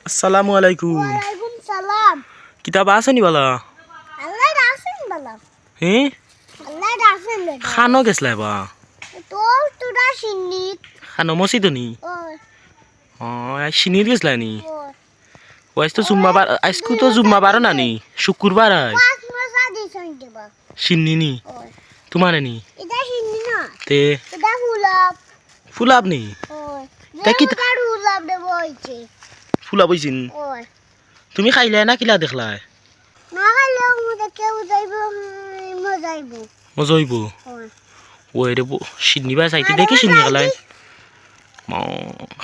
আসসালামু আলাইকুম। ওয়ালাইকুম সালাম। কিতাব আসেনি বলা? আল্লাহ রাসেন বলা। হ্যাঁ আল্লাহ রাসেন বেটা। খানো গেছলাই বা তোরা সিন্নিত। খানো মসিদ নি? ও সিনির গেছলাই নি? ও ওয়াইস তো জুম্মাবার আজকু তো জুম্মাবার না নি শুক্রবার আজ পাঁচ মাসা দিছন দেবা। সিন্নি নি ও তোমার নি এটা সিন্নি না। তে এটা ফুলাপ। ফুলাব নি ও তা কি তার ফুলাপ দেব হইছে। ফুলাব হইছিন ও তুমি খাইলে না কিলা দেখলাই? না খাইলে মুদে কেউ যাইব মজাইব। মজা হইব ও ওই রে সিন্নি বা চাইতে দেখি সিন্নি খালাই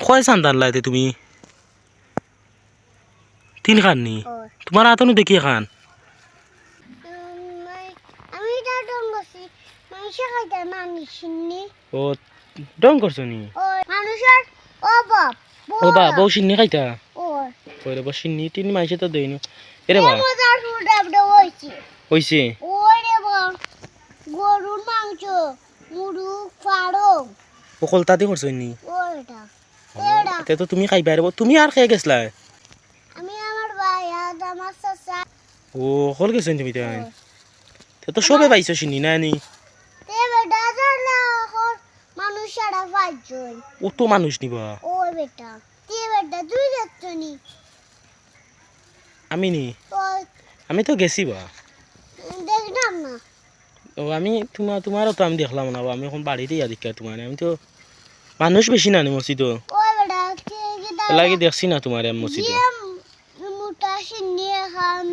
কয় সান্তান লাইতে তুমি? তিন খান নি ও তোমার হাতনো দেখি খান আমি এটা ডঙ্গছি মানুষ খাইতে মানুষ সিন্নি। ও ডং করছো নি? ও মানুষের অভাব। ও বা বউ সিন্নি খাইতা ও ওই রে সিন্নি তিন মাইসে তো দেইনি এরে বা মজার ফুলাপ দেব হইছে। হইছে ওই রে বা গরুর মাংস মুরুগ ফাড়ং ও কলতাতে করছো নি? ওইটা এটা তে তো তুমি খাইবা রে তুমি আর খেয়ে গেছলাই? আমি আমার ভাই আর আমার চাচা ও হল গেছো তুমি তাই তে তো সবে পাইছো সিন্নি না নি? তে বেটা জানা এখন মানুষ সারা পাঁচজন। ও তো মানুষ নিবা ওই বেটা তে বেটা তুই যাচ্ছ নি? আমি নি তো আমি তো গেছি বা দেখলাম না। ও আমি তোমারও তো আমি দেখলাম না আমি এখন বাড়িতে ইয়া দেখি তোমার আমি তো মানুষ বেশি না নি মসজিদ ওই বেটা কে গিটা লাগে দেখছি না তোমার মসজিদ যে মোটা সিন্নি খান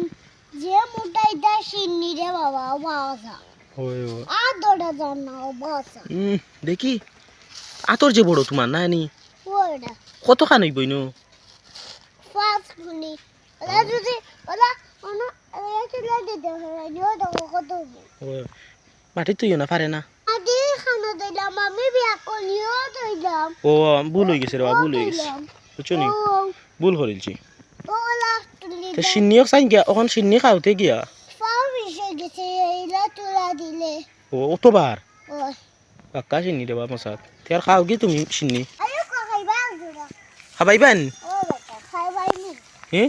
যে মোটা এটা সিন্নি রে বাবা বাসা ওই ও আর দৌড়া যান না বাসা দেখি আতর যে বড় তোমার না নি ওইটা কত খান হইব ইনো? ফাস্ট গুনি ওলা যদি ওলা ওনা এ চলে দিতে হয় নিও তো কত ও মাটি তুইও না পারে না আদি খানা দিলাম আমি বিয়া করিও দিলাম। ও ভুল হয়ে গেছে রে ভুল হয়ে গেছে বুঝছো নি ভুল করেছি ওলা তুলি তো সিন্নিও চাই গিয়া ওখান সিন্নি খাওতে গিয়া ফাও মিশে গেছে এইলা তুলা দিলে। ও অতবার ও পাক্কা সিন্নি দেবা মশাত তার খাও কি তুমি সিন্নি আরে খাইবা জোড়া খাবাইবেন ও বেটা খাইবাই নি হ্যাঁ